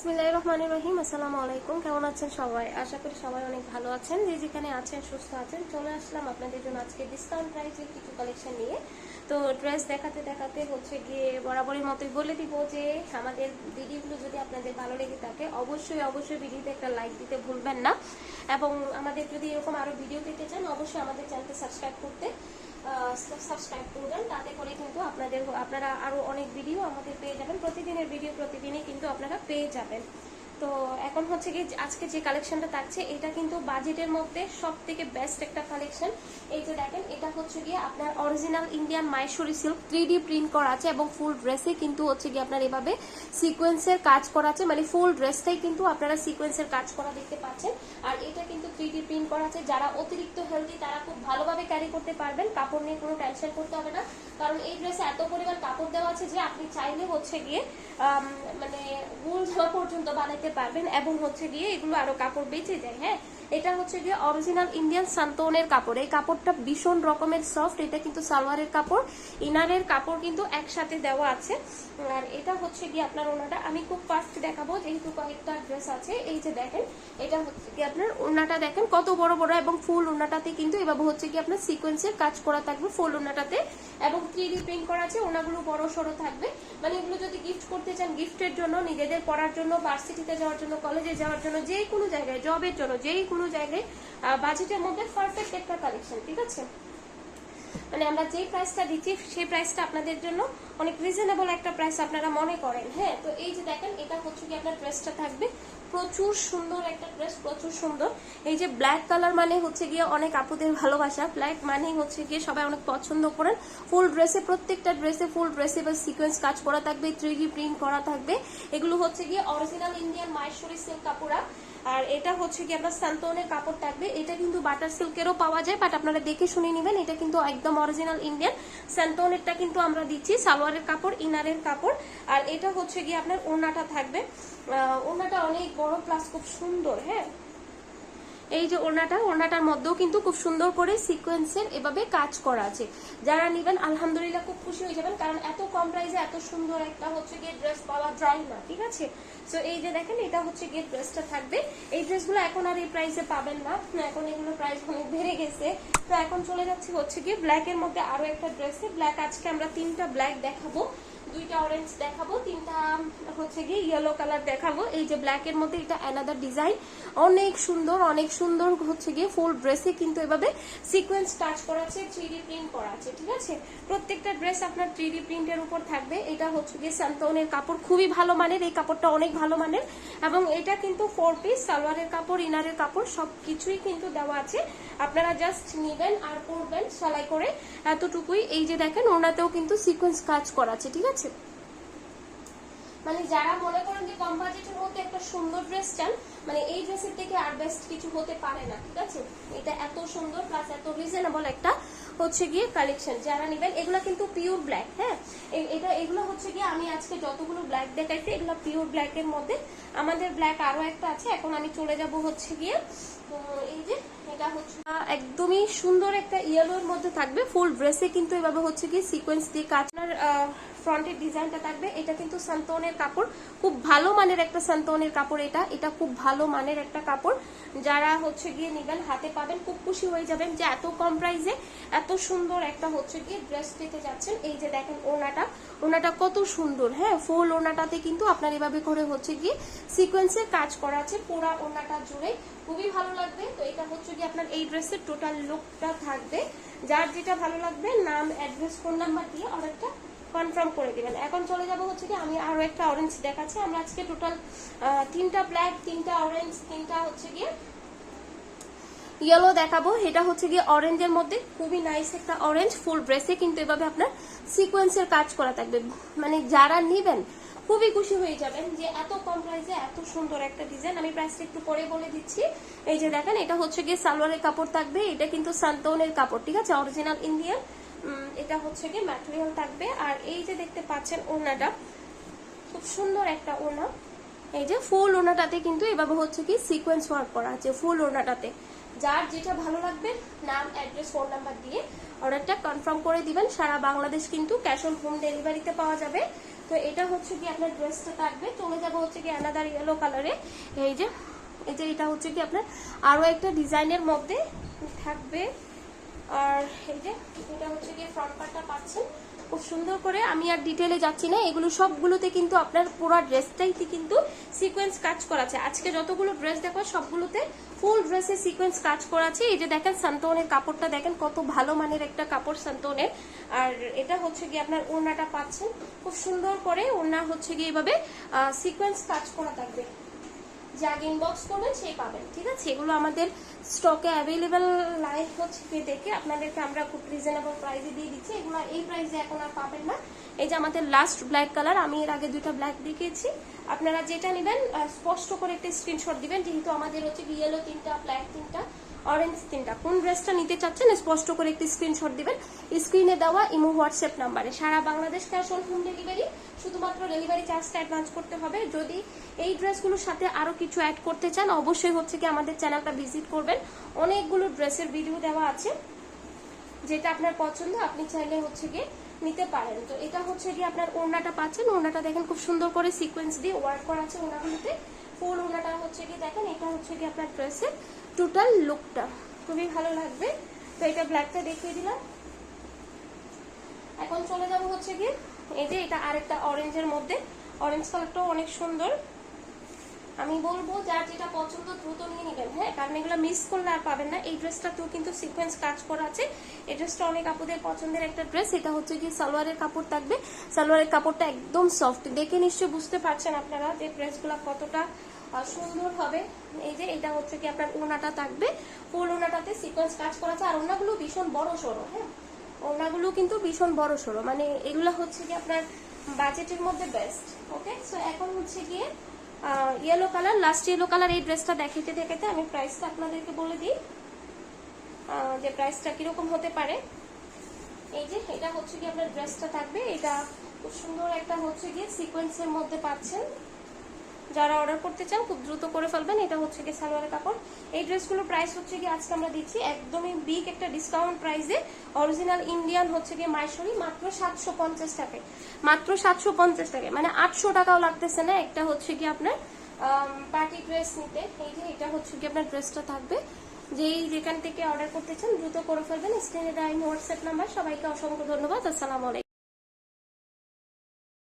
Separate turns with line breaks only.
বিসমিল্লাহির রহমানির রহিম। আসসালামু আলাইকুম। কেমন আছেন সবাই? আশা করি সবাই অনেক ভালো আছেন। যে যেখানে আছেন সুস্থ আছেন। চলে আসলাম আপনাদের জন্য আজকে ডিসকাউন্ট প্রাইসের কিছু কালেকশন নিয়ে। তো ড্রেস দেখাতে দেখাতে হচ্ছে গিয়ে বরাবরের মতোই বলে দিব যে আমাদের ভিডিওগুলো যদি আপনাদের ভালো লেগে থাকে অবশ্যই ভিডিওতে একটা লাইক দিতে ভুলবেন না, এবং আমাদের যদি এরকম আরো ভিডিও পেতে চান অবশ্যই আমাদের চ্যানেলকে সাবস্ক্রাইব করবেন। তাতে করে কিন্তু আপনারা আরো অনেক ভিডিও আমাদের পেয়ে যাবেন। প্রতিদিনের ভিডিও প্রতিদিনই কিন্তু আপনারা পেয়ে যাবেন। তো এখন হচ্ছে কি আজকে যে কালেকশনটা থাকছে এটা কিন্তু বাজেটের মধ্যে সবথেকে বেস্ট একটা কালেকশন। এই যে দেখেন, এটা হচ্ছে গিয়ে আপনার original Indian Mysuri silk 3D print করা আছে এবং ফুল ড্রেসে কিন্তু হচ্ছে গিয়ে আপনার এভাবে সিকোয়েন্সের কাজ করা আছে, মানে ফুল ড্রেসটাই কিন্তু আপনারা সিকোয়েন্সের কাজ করা দেখতে পাচ্ছেন। আর এটা কিন্তু 3D প্রিন্ট করা আছে। যারা অতিরিক্ত হেলদি তারা খুব ভালোভাবে ক্যারি করতে পারবেন, কাপড় নিয়ে কোনো টেনশন করতে হবে না, কারণ এই ড্রেসে এত পরিমাণ কাপড় দেওয়া আছে যে আপনি চাইলে হচ্ছে গিয়ে মানে গুল জামা পর্যন্ত বানাইতে পারবেন, এবং হচ্ছে গিয়ে এগুলো আরো কাপড় বেঁচে যায়। হ্যাঁ, এটা হচ্ছে গিয়ে অরিজিনাল ইন্ডিয়ান সান্তনের কাপড়। এই কাপড়টা ভীষণ রকমের সফট। এটা কিন্তু সালোয়ারের কাপড়, ইনারের কাপড় কিন্তু একসাথে দেওয়া আছে। আর এটা হচ্ছে গিয়ে আপনার ওনাটা আমি খুব ফাস্ট দেখাবো যেহেতু কয়েকটা ড্রেস আছে। এই যে দেখেন, এটা হচ্ছে কি আপনার ওনাটা দেখেন কত বড় বড়, এবং ফুল ওনাটাতে কিন্তু এভাবে হচ্ছে কি আপনার সিকোয়েন্সের কাজ করা থাকবে ফুল ওনাটাতে, এবং 3D প্রিন্ট করা আছে। ওনাগুলো বড় সড়ো থাকবে, মানে এগুলো যদি গিফট করতে চান, গিফটের জন্য, নিজেদের পড়ার জন্য, ভার্সিটিতে যাওয়ার জন্য, কলেজে যাওয়ার জন্য, যে কোনো জায়গায় জবের জন্য, যে কোনো জায়গায় বাজেটের মধ্যে পারফেক্ট একটা কালেকশন। ঠিক আছে, মানে আমরা যে প্রাইসটা দিচ্ছি সেই প্রাইসটা আপনাদের জন্য অনেক রিজনেবল একটা প্রাইস আপনারা মনে করেন। হ্যাঁ, তো এই যে দেখেন, এটা হচ্ছে কি আপনার ড্রেসটা থাকবে প্রচুর সুন্দর একটা ড্রেস, প্রচুর সুন্দর। এই যে ব্ল্যাক কালার মানে হচ্ছে গিয়ে অনেক আপুদের ভালোবাসা, ব্ল্যাক মানে হচ্ছে গিয়ে সবাই অনেক পছন্দ করেন। ফুল ড্রেসে, প্রত্যেকটা ড্রেসে ফুল ড্রেসে বা সিকোয়েন্স কাজ করা থাকবে, 3D প্রিন্ট করা থাকবে। এগুলো হচ্ছে গিয়ে অরিজিনাল ইন্ডিয়ান মাইসুরি সিল্ক কাপড়া। আর এটা হচ্ছে কি আপনার সান্তনের কাপড় থাকবে। এটা কিন্তু বাটার সিল্কেরও পাওয়া যায়, বাট আপনারা দেখে শুনে নেবেন। এটা কিন্তু একদম অরিজিনাল ইন্ডিয়ান সান্তনেরটা কিন্তু আমরা দিচ্ছি সালোয়ারের কাপড়, ইনারের কাপড়। আর এটা হচ্ছে গিয়ে আপনার ওড়নাটা থাকবে, ওড়নাটা অনেক বড় প্লাস খুব সুন্দর। হ্যাঁ, এই যে ওড়নাটার মধ্যেও কিন্তু খুব সুন্দর করে সিকোয়েন্সের এভাবে কাজ করা আছে। যারা নেবেন আলহামদুলিল্লাহ খুব খুশি হয়ে যাবেন, কারণ এত কম প্রাইসে এত সুন্দর একটা হচ্ছে গিয়ে ড্রেস পাওয়া যায় না। ঠিক আছে, সো এই যে দেখেন, এটা হচ্ছে গিয়ে ড্রেসটা থাকবে। এই ড্রেসগুলো এখন আর এই প্রাইসে পাবেন না, এখন এগুলো প্রাইস অনেক বেড়ে গেছে। তো এখন চলে যাচ্ছে হচ্ছে গিয়ে ব্ল্যাকের মধ্যে আরো একটা ড্রেসে। ব্ল্যাক আজকে আমরা 3টা ব্ল্যাক দেখাবো, 2টা অরেঞ্জ দেখাবো, 3টা হচ্ছে গিয়ে ইয়েলো কালার দেখাবো। এই যে ব্ল্যাকের মধ্যে এটা অ্যানাদার ডিজাইন, অনেক সুন্দর হচ্ছে গিয়ে ফুল ড্রেসে কিন্তু এভাবে সিকোয়েন্স টাচ করা আছে, 3D প্রিন্ট করা আছে। ঠিক আছে, প্রত্যেকটা ড্রেস আপনার 3D প্রিন্টের উপর থাকবে। এটা হচ্ছে গিয়ে সান্তনের কাপড়, খুবই ভালো মানের, এই কাপড়টা অনেক ভালো মানের। এবং এটা কিন্তু 4 পিস, সালোয়ারের কাপড়, ইনারের কাপড় সবকিছুই কিন্তু দেওয়া আছে। আপনারা জাস্ট নিবেন আর পরবেন সেলাই করে, এতটুকুই। এই যে দেখেন, ওনাতেও কিন্তু সিকোয়েন্স কাজ করা আছে। ঠিক আছে, মানে যারা মনে করেন যে কম বাজেটের মধ্যে একটা সুন্দর ড্রেস চান, মানে এই ড্রেসের থেকে আর বেস্ট কিছু হতে পারে না। ঠিক আছে, এটা এত সুন্দর প্লাস এত রিজনেবল একটা হচ্ছে গিয়ে কালেকশন। যারা নেবেন, এগুলো কিন্তু পিওর ব্ল্যাক। হ্যাঁ, এগুলো হচ্ছে গিয়ে আমি আজকে যতগুলো ব্ল্যাক দেখাইছি এগুলো পিওর ব্ল্যাকের মধ্যে। আমাদের ব্ল্যাক আরো একটা আছে, এখন আমি চলে যাব হচ্ছে গিয়ে এই যে এটা হচ্ছে একদমই সুন্দর একটা ইয়েলোর মধ্যে থাকবে। ফুল ড্রেসে কিন্তু এভাবে হচ্ছে গিয়ে সিকোয়েন্স দিয়ে কাজ, ফ্রন্টের ডিজাইনটা থাকবে। এটা কিন্তু সান্তনের কাপড়, খুব ভালো মানের একটা সান্তনের কাপড়। এটা খুব ভালো মানের একটা কাপড়। যারা হচ্ছে গিয়ে নিবেন হাতে পাবেন, খুব খুশি হয়ে যাবেন যে এত কম প্রাইসে এত সুন্দর একটা হচ্ছে গিয়ে ড্রেস পেতে যাচ্ছেন। এই যে দেখেন, ওনাটা কত সুন্দর। হ্যাঁ, ফুল ওনাটাতে কিন্তু আপনার এভাবে করে হচ্ছে গিয়ে সিকোয়েন্সের কাজ করা আছে পুরা ওনাটা জুড়ে, খুবই ভালো লাগবে। তো এটা হচ্ছে গিয়ে আপনার এই ড্রেসের টোটাল লুকটা থাকবে। যার যেটা ভালো লাগবে নাম, অ্যাড্রেস, ফোন নাম্বার দিয়ে অর্ডারটা কনফার্ম করে দিবেন। এখন চলে যাব হচ্ছে কি আমি আরো একটা অরেঞ্জ দেখাচ্ছি। আমরা আজকে টোটাল 3টা ব্ল্যাক, 3টা অরেঞ্জ, 3টা হচ্ছে গিয়ে ইয়েলো দেখাবো। এটা হচ্ছে গিয়ে অরেঞ্জের মধ্যে খুবই নাইস একটা অরেঞ্জ, ফুল ড্রেসে কিন্তু এভাবে আপনার সিকোয়েন্সের কাজ করা থাকবে। মানে যারা নিবেন খুবই খুশি হয়ে যাবেন যে এত কম প্রাইসে এত সুন্দর একটা ডিজাইন। আমি প্রাইসটা একটু পরে বলে দিচ্ছি। এই যে দেখেন, এটা হচ্ছে গিয়ে সালোয়ারের কাপড় থাকবে। এটা কিন্তু সান্তনের কাপড়। ঠিক আছে, অরিজিনাল ইন্ডিয়ান। এটা হচ্ছে গিয়ে ম্যাটেরিয়াল থাকবে। আর এই যে দেখতে পাচ্ছেন ওড়নাটা, খুব সুন্দর একটা ওড়না। এই যে ফুল ওড়নাটাতে কিন্তু এভাবে হচ্ছে কি সিকোয়েন্স ওয়ার্ক করা আছে ফুল ওড়নাটাতে। যার যেটা ভালো লাগবে নাম, অ্যাড্রেস, ফোন নাম্বার দিয়ে অর্ডারটা কনফার্ম করে দিবেন। সারা বাংলাদেশ কিন্তু ক্যাশ অন হোম ডেলিভারিতে পাওয়া যাবে। তো এটা হচ্ছে কি আপনার ড্রেসটা থাকবে। চলে যাবো হচ্ছে কি অ্যানাদার ইয়েলো কালারে। এই যে এটা হচ্ছে কি আপনার আরো একটা ডিজাইনের মধ্যে থাকবে। আর এই যে এটা হচ্ছে কি ফ্রন্ট পার্টটা পাচ্ছেন খুব সুন্দর করে। আমি আর ডিটেলে যাচ্ছি না, এগুলো সবগুলোতে কিন্তু আপনার পুরো ড্রেসটাইতে কিন্তু সিকোয়েন্স কাজ করা আছে। আজকে যতগুলো ড্রেস দেখো সবগুলোতে ফুল ড্রেসে সিকোয়েন্স কাজ করা আছে। এই যে দেখেন সান্তনের কাপড়টা দেখেন কত ভালো মানের একটা কাপড় সান্তনের। আর এটা হচ্ছে কি আপনার ওড়নাটা পাচ্ছেন খুব সুন্দর করে। ওড়না হচ্ছে কি এইভাবে সিকোয়েন্স কাজ করা থাকবে। যা ইনবক্স করবেন সেই পাবেন, ঠিক আছে। এগুলো আমাদের স্টকে অ্যাভেলেবেল লাইভ হচ্ছে কি দেখে আপনাদেরকে আমরা খুব রিজনেবল প্রাইসে দিয়ে দিচ্ছি। এগুলো এই প্রাইসে এখন আর পাবেন না। এই যে আমাদের লাস্ট ব্ল্যাক কালার, আমি এর আগে দুইটা ব্ল্যাক দেখিয়েছি। আপনারা যেটা নেবেন স্পষ্ট করে একটা স্ক্রিনশট দিবেন, যেহেতু আমাদের হচ্ছে ইয়েলো 3টা, ব্ল্যাক 3টা, অরেঞ্জ 3টা। কোন ড্রেসটা নিতে চাচ্ছেন স্পষ্ট করে একটি স্ক্রিনশট দিবেন স্ক্রিনে দেওয়া ইমো হোয়াটসঅ্যাপ নাম্বারে। সারা Bangladesh cash on home delivery, শুধুমাত্র ডেলিভারি চার্জটা অ্যাডভান্স করতে হবে। যদি এই ড্রেসগুলোর সাথে আরো কিছু অ্যাড করতে চান অবশ্যই হচ্ছে কি আমাদের চ্যানেলটা ভিজিট করবেন। অনেকগুলো ড্রেসের ভিডিও দেওয়া আছে, যেটা আপনার পছন্দ আপনি চাইলে হচ্ছে গিয়ে নিতে পারেন। তো এটা হচ্ছে গিয়ে আপনার ওড়নাটা পাচ্ছেন। ওড়নাটা দেখেন খুব সুন্দর করে সিকোয়েন্স দিয়ে ওয়ার্ক করা আছে ওড়নাগুলোতে। ফুল ওড়নাটা হচ্ছে কি দেখেন, এটা হচ্ছে কি আপনার ড্রেসের টোটাল লুকটা খুবই ভালো লাগবে। তো এটা ব্ল্যাকটা দেখিয়ে দিলাম। এখন চলে যাব হচ্ছে কি এই যে এটা আরেকটা অরেঞ্জের মধ্যে। অরেঞ্জ কালারটাও অনেক সুন্দর। আমি বলবো যার যেটা পছন্দ দ্রুত নিয়ে নেবেন, হ্যাঁ, কারণ এগুলো মিস করলে আর পাবেন না। এই ড্রেসটাতেও কিন্তু সিকোয়েন্স কাজ করা আছে। এই ড্রেসটা অনেক আপুদের পছন্দের একটা ড্রেস। এটা হচ্ছে কি সালোয়ারের কাপড় থাকবে। সালোয়ারের কাপড়টা একদম সফট, দেখে নিশ্চয়ই বুঝতে পারছেন আপনারা যে ড্রেসগুলো কতটা সুন্দর হবে। এই যে এটা হচ্ছে কি আপনার ওড়নাটা থাকবে। ফুল ওড়নাটাতে সিকোয়েন্স কাজ করা আছে। আর ওড়নাগুলো ভীষণ বড় সড়ো, হ্যাঁ, ওড়নাগুলো কিন্তু ভীষণ বড় সড়ো, মানে এগুলো হচ্ছে কি আপনার বাজেটের মধ্যে বেস্ট। ওকে, সো এখন হচ্ছে গিয়ে yellow colour, last yellow colour. এই ড্রেসটা দেখাতে দেখাতে আমি প্রাইসটা আপনাদেরকে বলে দিই যে প্রাইসটা কিরকম হতে পারে। এই যে এটা হচ্ছে কি আপনার ড্রেসটা থাকবে। এটা খুব সুন্দর একটা হচ্ছে গিয়ে সিকোয়েন্সের মধ্যে পাচ্ছেন। যারা অর্ডার করতে চান খুব দ্রুত করে ফেলবেন। এটা হচ্ছে কি সালোয়ারের কাপড়। এই ড্রেসগুলোর প্রাইস হচ্ছে কি আজকে আমরা দিচ্ছি একদমই বিগ একটা ডিসকাউন্ট প্রাইসে। অরিজিনাল ইন্ডিয়ান হচ্ছে কি মাইশরি মাত্র 750 টাকায়, মাত্র 750 টাকায়, মানে 800 টাকাও লাগতেছে না একটা হচ্ছে কি আপনার পার্টি ড্রেস নিতে। এই যে এটা হচ্ছে কি আপনার ড্রেসটা থাকবে। যেই যেখান থেকে অর্ডার করতে চান দ্রুত করে ফেলবেন। স্ক্রিনে দেওয়া হোয়াটসঅ্যাপ নাম্বার। সবাইকে অসংখ্য ধন্যবাদ। আসসালামু আলাইকুম।